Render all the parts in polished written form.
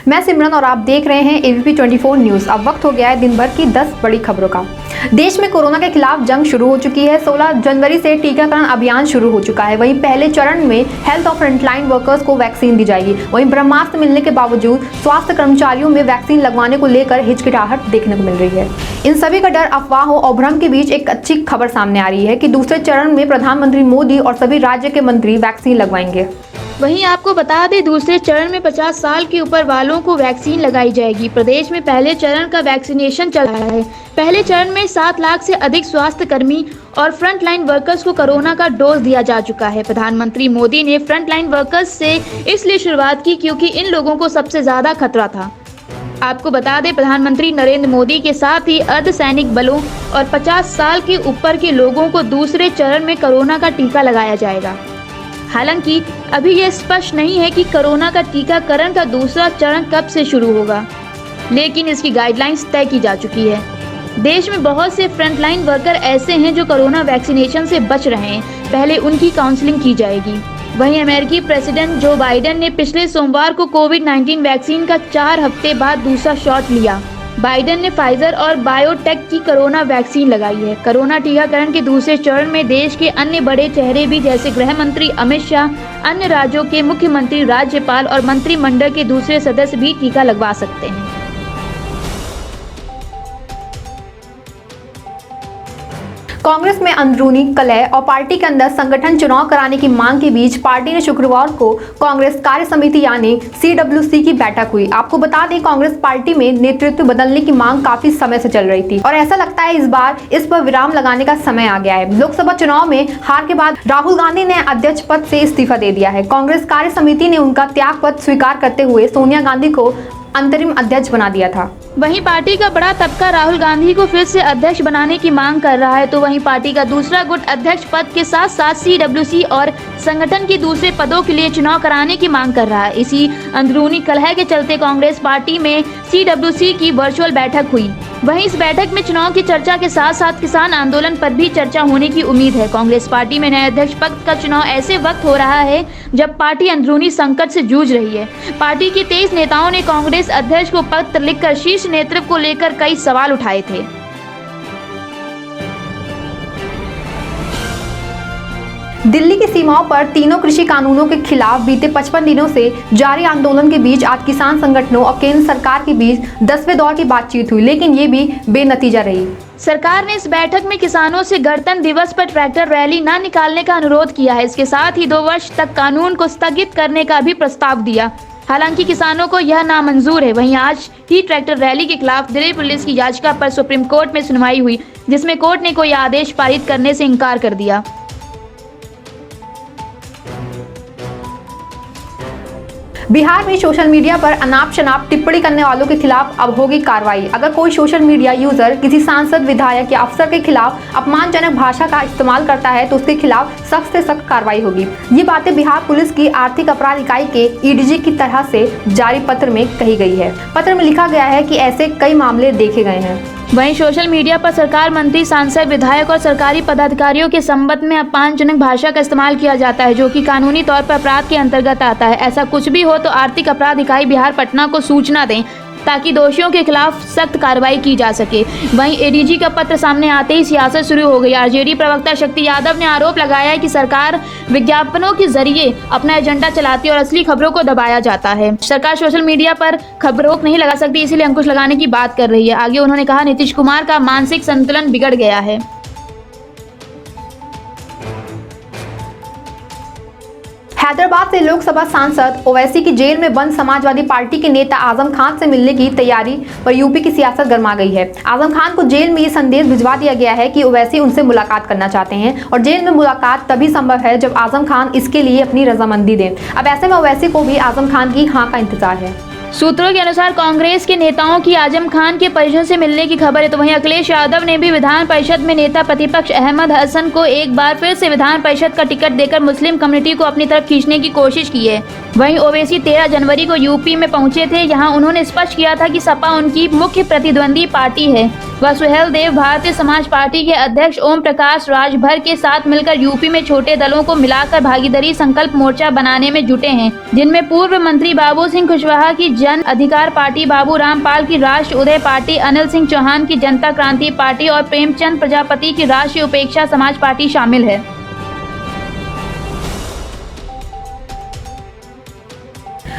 मैं सिमरन और आप देख रहे हैं ABP 24 न्यूज़। अब वक्त हो गया है दिन भर की 10 बड़ी खबरों का। देश में कोरोना के खिलाफ जंग शुरू हो चुकी है। 16 जनवरी से टीकाकरण अभियान शुरू हो चुका है। वहीं पहले चरण में हेल्थ और फ्रंटलाइन वर्कर्स को वैक्सीन दी जाएगी। वहीं ब्रह्मास्त्र मिलने के बावजूद स्वास्थ्य कर्मचारियों में वैक्सीन लगवाने को लेकर हिचकिचाहट देखने को मिल रही है। इन सभी का डर, अफवाहों और भ्रम के बीच एक अच्छी खबर सामने आ रही है कि दूसरे चरण में प्रधानमंत्री मोदी और सभी राज्य के मंत्री वैक्सीन लगवाएंगे। वहीं आपको बता दें, दूसरे चरण में 50 साल के ऊपर वालों को वैक्सीन लगाई जाएगी। प्रदेश में पहले चरण का वैक्सीनेशन चल रहा है। पहले चरण में 7 लाख से अधिक स्वास्थ्य कर्मी और फ्रंट लाइन वर्कर्स को कोरोना का डोज दिया जा चुका है। प्रधानमंत्री मोदी ने फ्रंट लाइन वर्कर्स से इसलिए शुरुआत की क्योंकि इन लोगों को सबसे ज्यादा खतरा था। आपको बता दें, प्रधानमंत्री नरेंद्र मोदी के साथ ही अर्धसैनिक बलों और 50 साल के ऊपर के लोगों को दूसरे चरण में कोरोना का टीका लगाया जाएगा। हालांकि अभी यह स्पष्ट नहीं है कि कोरोना का टीकाकरण का दूसरा चरण कब से शुरू होगा, लेकिन इसकी गाइडलाइंस तय की जा चुकी है। देश में बहुत से फ्रंटलाइन वर्कर ऐसे हैं जो कोरोना वैक्सीनेशन से बच रहे हैं। पहले उनकी काउंसलिंग की जाएगी। वहीं अमेरिकी प्रेसिडेंट जो बाइडेन ने पिछले सोमवार को कोविड-19 वैक्सीन का 4 हफ्ते बाद दूसरा शॉट लिया। बाइडेन ने फाइजर और बायोटेक की कोरोना वैक्सीन लगाई है। कोरोना टीकाकरण के दूसरे चरण में देश के अन्य बड़े चेहरे भी जैसे गृह मंत्री अमित शाह, अन्य राज्यों के मुख्यमंत्री, राज्यपाल और मंत्रिमंडल के दूसरे सदस्य भी टीका लगवा सकते हैं। कांग्रेस में अंदरूनी कलह और पार्टी के अंदर संगठन चुनाव कराने की मांग के बीच पार्टी ने शुक्रवार को कांग्रेस कार्य समिति यानी CWC की बैठक हुई। आपको बता दें, कांग्रेस पार्टी में नेतृत्व बदलने की मांग काफी समय से चल रही थी और ऐसा लगता है इस बार इस पर विराम लगाने का समय आ गया है। लोकसभा चुनाव में हार के बाद राहुल गांधी ने अध्यक्ष पद से इस्तीफा दे दिया है। कांग्रेस कार्य समिति ने उनका त्याग पद स्वीकार करते हुए सोनिया गांधी को अंतरिम अध्यक्ष बना दिया था। वहीं पार्टी का बड़ा तबका राहुल गांधी को फिर से अध्यक्ष बनाने की मांग कर रहा है, तो वहीं पार्टी का दूसरा गुट अध्यक्ष पद के साथ साथ CWC और संगठन के दूसरे पदों के लिए चुनाव कराने की मांग कर रहा है। इसी अंदरूनी कलह के चलते कांग्रेस पार्टी में CWC की वर्चुअल बैठक हुई। वहीं इस बैठक में चुनाव की चर्चा के साथ साथ किसान आंदोलन पर भी चर्चा होने की उम्मीद है। कांग्रेस पार्टी में नए अध्यक्ष पद का चुनाव ऐसे वक्त हो रहा है जब पार्टी अंदरूनी संकट से जूझ रही है। पार्टी के 23 नेताओं ने कांग्रेस अध्यक्ष को पत्र लिखकर शीर्ष नेतृत्व को लेकर कई सवाल उठाए थे। दिल्ली की सीमाओं पर तीनों कृषि कानूनों के खिलाफ बीते 55 दिनों से जारी आंदोलन के बीच आज किसान संगठनों और केंद्र सरकार के बीच 10वें दौर की बातचीत हुई, लेकिन ये भी बेनतीजा रही। सरकार ने इस बैठक में किसानों से गणतंत्र दिवस पर ट्रैक्टर रैली न निकालने का अनुरोध किया है। इसके साथ ही 2 वर्ष तक कानून को स्थगित करने का भी प्रस्ताव दिया। हालांकि किसानों को यह नामंजूर है। वहीं आज ही ट्रैक्टर रैली के खिलाफ दिल्ली पुलिस की याचिका पर सुप्रीम कोर्ट में सुनवाई हुई, जिसमें कोर्ट ने कोई आदेश पारित करने से इनकार कर दिया। बिहार में सोशल मीडिया पर अनाप शनाप टिप्पणी करने वालों के खिलाफ अब होगी कार्रवाई। अगर कोई सोशल मीडिया यूजर किसी सांसद, विधायक या अफसर के खिलाफ अपमानजनक भाषा का इस्तेमाल करता है तो उसके खिलाफ सख्त से सख्त कार्रवाई होगी। ये बातें बिहार पुलिस की आर्थिक अपराध इकाई के EDG की तरह से जारी पत्र में कही गई है। पत्र में लिखा गया है कि ऐसे कई मामले देखे गए हैं। वहीं सोशल मीडिया पर सरकार, मंत्री, सांसद, विधायक और सरकारी पदाधिकारियों के संबंध में अपमानजनक भाषा का इस्तेमाल किया जाता है, जो कि कानूनी तौर पर अपराध के अंतर्गत आता है। ऐसा कुछ भी हो तो आर्थिक अपराध इकाई बिहार पटना को सूचना दें ताकि दोषियों के खिलाफ सख्त कार्रवाई की जा सके। वहीं ADG का पत्र सामने आते ही सियासत शुरू हो गई। RJD प्रवक्ता शक्ति यादव ने आरोप लगाया है कि सरकार विज्ञापनों के जरिए अपना एजेंडा चलाती है और असली खबरों को दबाया जाता है। सरकार सोशल मीडिया पर खबर रोक नहीं लगा सकती, इसीलिए अंकुश लगाने की बात कर रही है। आगे उन्होंने कहा, नीतीश कुमार का मानसिक संतुलन बिगड़ गया है। हैदराबाद से लोकसभा सांसद ओवैसी की जेल में बंद समाजवादी पार्टी के नेता आजम खान से मिलने की तैयारी पर यूपी की सियासत गर्मा गई है। आजम खान को जेल में ये संदेश भिजवा दिया गया है कि ओवैसी उनसे मुलाकात करना चाहते हैं और जेल में मुलाकात तभी संभव है जब आजम खान इसके लिए अपनी रजामंदी दें। अब ऐसे में ओवैसी को भी आजम खान की हाँ का इंतजार है। सूत्रों के अनुसार कांग्रेस के नेताओं की आजम खान के परिजन से मिलने की खबर है, तो वहीं अखिलेश यादव ने भी विधान परिषद में नेता प्रतिपक्ष अहमद हसन को एक बार फिर से विधान परिषद का टिकट देकर मुस्लिम कम्युनिटी को अपनी तरफ खींचने की कोशिश की है। वहीं ओवैसी 13 जनवरी को यूपी में पहुंचे थे। यहां उन्होंने स्पष्ट किया था कि सपा उनकी मुख्य प्रतिद्वंदी पार्टी है। वह सुहेल देव भारतीय समाज पार्टी के अध्यक्ष ओम प्रकाश राजभर के साथ मिलकर यूपी में छोटे दलों को मिलाकर भागीदारी संकल्प मोर्चा बनाने में जुटे हैं, जिनमें पूर्व मंत्री बाबू सिंह कुशवाहा की जन अधिकार पार्टी, बाबू रामपाल की राष्ट्र उदय पार्टी, अनिल सिंह चौहान की जनता क्रांति पार्टी और प्रेमचंद प्रजापति की राष्ट्रीय उपेक्षा समाज पार्टी शामिल है।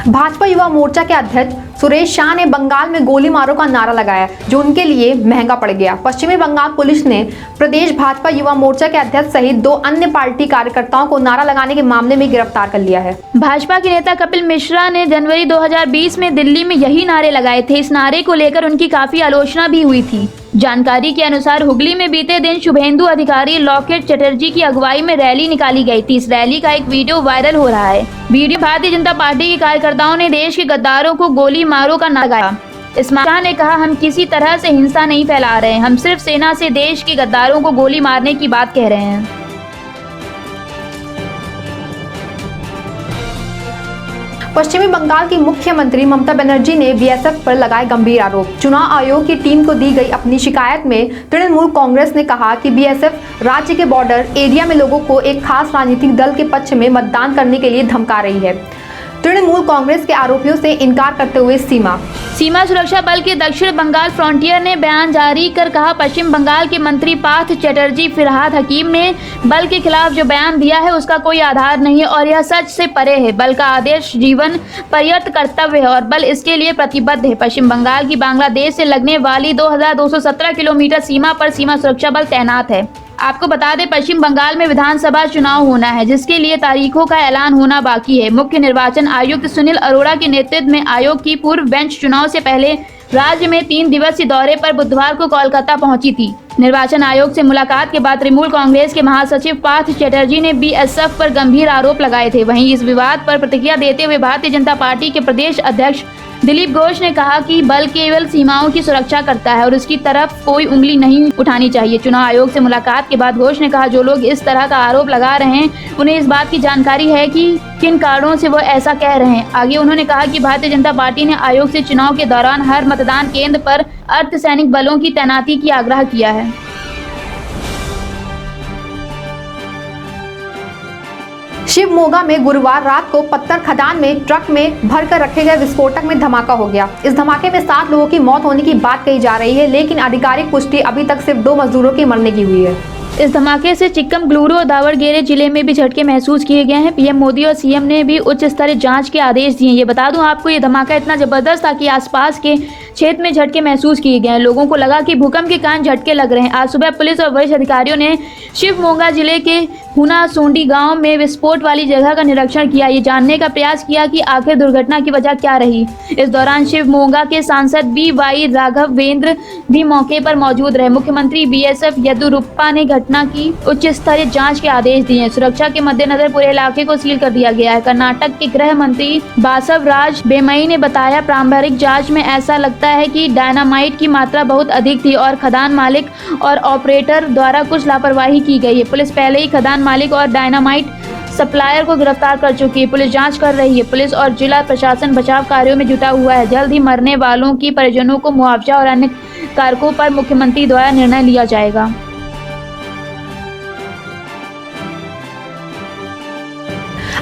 भाजपा युवा मोर्चा के अध्यक्ष सुरेश शाह ने बंगाल में गोली मारो का नारा लगाया, जो उनके लिए महंगा पड़ गया। पश्चिमी बंगाल पुलिस ने प्रदेश भाजपा युवा मोर्चा के अध्यक्ष सहित 2 अन्य पार्टी कार्यकर्ताओं को नारा लगाने के मामले में गिरफ्तार कर लिया है। भाजपा के नेता कपिल मिश्रा ने जनवरी 2020 में दिल्ली में यही नारे लगाए थे। इस नारे को लेकर उनकी काफी आलोचना भी हुई थी। जानकारी के अनुसार हुगली में बीते दिन शुभेंदु अधिकारी लॉकेट चटर्जी की अगुवाई में रैली निकाली गई थी। इस रैली का एक वीडियो वायरल हो रहा है। वीडियो भारतीय जनता पार्टी के कार्यकर्ताओं ने देश के गद्दारों को गोली मारो का नारा लगाया। इसमें ने कहा, हम किसी तरह से हिंसा नहीं फैला रहे हैं, हम सिर्फ सेना से देश के गद्दारों को गोली मारने की बात कह रहे हैं। पश्चिमी बंगाल की मुख्यमंत्री ममता बनर्जी ने बीएसएफ पर लगाए गंभीर आरोप। चुनाव आयोग की टीम को दी गई अपनी शिकायत में तृणमूल कांग्रेस ने कहा कि बीएसएफ राज्य के बॉर्डर एरिया में लोगों को एक खास राजनीतिक दल के पक्ष में मतदान करने के लिए धमका रही है। तृणमूल कांग्रेस के आरोपियों से इनकार करते हुए सीमा सुरक्षा बल के दक्षिण बंगाल फ्रंटियर ने बयान जारी कर कहा, पश्चिम बंगाल के मंत्री पार्थ चटर्जी फिरहाद हकीम ने बल के खिलाफ जो बयान दिया है उसका कोई आधार नहीं है और यह सच से परे है। बल का आदेश जीवन पर्यंत कर्तव्य है और बल इसके लिए प्रतिबद्ध है। पश्चिम बंगाल की बांग्लादेश से लगने वाली 2217 किलोमीटर सीमा पर सीमा सुरक्षा बल तैनात है। आपको बता दें, पश्चिम बंगाल में विधानसभा चुनाव होना है, जिसके लिए तारीखों का ऐलान होना बाकी है। मुख्य निर्वाचन आयुक्त सुनील अरोड़ा के नेतृत्व में आयोग की पूर्व बेंच चुनाव से पहले राज्य में 3 दिवसीय दौरे पर बुधवार को कोलकाता पहुंची थी। निर्वाचन आयोग से मुलाकात के बाद तृणमूल कांग्रेस के महासचिव पार्थ चटर्जी ने बीएसएफ पर गंभीर आरोप लगाए थे। वहीं इस विवाद पर प्रतिक्रिया देते हुए भारतीय जनता पार्टी के प्रदेश अध्यक्ष दिलीप घोष ने कहा कि बल केवल सीमाओं की सुरक्षा करता है और उसकी तरफ कोई उंगली नहीं उठानी चाहिए। चुनाव आयोग से मुलाकात के बाद घोष ने कहा, जो लोग इस तरह का आरोप लगा रहे हैं उन्हें इस बात की जानकारी है कि किन कारणों से वो ऐसा कह रहे हैं। आगे उन्होंने कहा कि भारतीय जनता पार्टी ने आयोग से चुनाव के दौरान हर मतदान केंद्र पर अर्धसैनिक बलों की तैनाती की आग्रह किया है। शिवमोगा में गुरुवार रात को पत्थर खदान में ट्रक में भरकर रखे गए विस्फोटक में धमाका हो गया। इस धमाके में 7 लोगों की मौत होने की बात कही जा रही है, लेकिन आधिकारिक पुष्टि अभी तक सिर्फ 2 मजदूरों के मरने की हुई है। इस धमाके से चिक्कमगलुरु और दावणगेरे जिले में भी झटके महसूस किए गए हैं। पीएम मोदी और सीएम ने भी उच्च स्तरीय जांच के आदेश दिए। ये बता दूं आपको, ये धमाका इतना जबरदस्त था कि आसपास के क्षेत्र में झटके महसूस किए गए हैं। लोगों को लगा कि भूकंप के कारण झटके लग रहे हैं। आज सुबह पुलिस और वरिष्ठ अधिकारियों ने शिवमोगा जिले के हुनासोंडी गांव में विस्फोट वाली जगह का निरीक्षण किया। ये जानने का प्रयास किया कि आखिर दुर्घटना की वजह क्या रही। इस दौरान शिवमोगा के सांसद BY राघवेंद्र भी मौके पर मौजूद रहे। मुख्यमंत्री BSF येदियुरप्पा ने घटना की उच्च स्तरीय जांच के आदेश दिए। सुरक्षा के मद्देनजर पूरे इलाके को सील कर दिया गया है। कर्नाटक के गृह मंत्री बासवराज बोम्मई ने बताया, प्रारंभिक जांच में ऐसा लगता है कि डायनामाइट की मात्रा बहुत अधिक थी और खदान मालिक और ऑपरेटर द्वारा कुछ लापरवाही की गई है। पुलिस पहले ही खदान मालिक और डायनामाइट सप्लायर को गिरफ्तार कर चुकी है। पुलिस जांच कर रही है। पुलिस और जिला प्रशासन बचाव कार्यों में जुटा हुआ है। जल्द ही मरने वालों की परिजनों को मुआवजा और अन्य कारकों पर मुख्यमंत्री द्वारा निर्णय लिया जाएगा।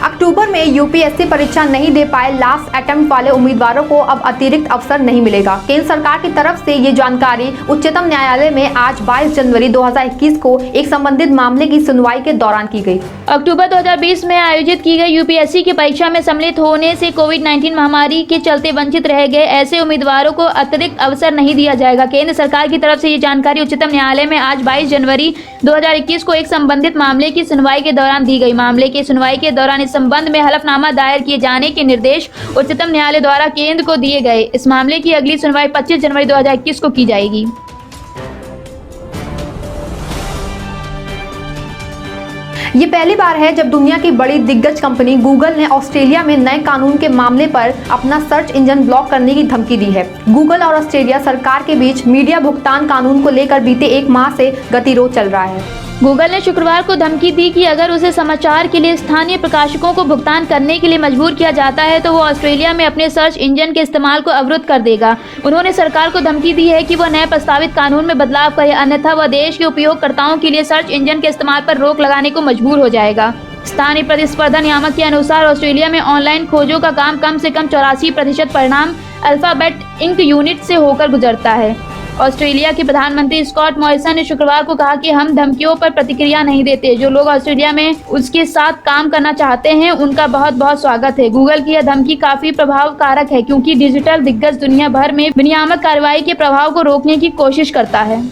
अक्टूबर में यूपीएससी परीक्षा नहीं दे पाए लास्ट अटेम्प्ट वाले उम्मीदवारों को अब अतिरिक्त अवसर नहीं मिलेगा। केंद्र सरकार की तरफ से ये जानकारी उच्चतम न्यायालय में आज 22 जनवरी 2021 को एक संबंधित मामले की सुनवाई के दौरान की गई। अक्टूबर 2020 में आयोजित की गई यूपीएससी की परीक्षा में सम्मिलित होने से कोविड-19 महामारी के चलते वंचित रह गए ऐसे उम्मीदवारों को अतिरिक्त अवसर नहीं दिया जाएगा। केंद्र सरकार की तरफ से ये जानकारी उच्चतम न्यायालय में आज 22 जनवरी 2021 को एक संबंधित मामले की सुनवाई के दौरान दी गई। मामले की सुनवाई के दौरान इस संबंध में हलफनामा दायर किए जाने के निर्देश उच्चतम न्यायालय द्वारा केंद्र को दिए गए। इस मामले की अगली सुनवाई 25 जनवरी 2021 को की जाएगी। ये पहली बार है जब दुनिया की बड़ी दिग्गज कंपनी गूगल ने ऑस्ट्रेलिया में नए कानून के मामले पर अपना सर्च इंजन ब्लॉक करने की धमकी दी है। गूगल और ऑस्ट्रेलिया सरकार के बीच मीडिया भुगतान कानून को लेकर बीते 1 माह से गतिरोध चल रहा है। गूगल ने शुक्रवार को धमकी दी कि अगर उसे समाचार के लिए स्थानीय प्रकाशकों को भुगतान करने के लिए मजबूर किया जाता है तो वो ऑस्ट्रेलिया में अपने सर्च इंजन के इस्तेमाल को अवरुद्ध कर देगा। उन्होंने सरकार को धमकी दी है कि वह नए प्रस्तावित कानून में बदलाव करे, अन्यथा वह देश के उपयोगकर्ताओं के लिए सर्च इंजन के इस्तेमाल पर रोक लगाने को मजबूर हो जाएगा। स्थानीय प्रतिस्पर्धा नियामक के अनुसार ऑस्ट्रेलिया में ऑनलाइन खोजों का काम कम से कम 84% परिणाम अल्फाबेट इंक यूनिट से होकर गुजरता है। ऑस्ट्रेलिया के प्रधानमंत्री स्कॉट मॉरिसन ने शुक्रवार को कहा कि हम धमकियों पर प्रतिक्रिया नहीं देते। जो लोग ऑस्ट्रेलिया में उसके साथ काम करना चाहते हैं उनका बहुत बहुत स्वागत है। गूगल की यह धमकी काफी प्रभावकारक है क्योंकि डिजिटल दिग्गज दुनिया भर में विनियामक कार्रवाई के प्रभाव को रोकने की कोशिश करता है।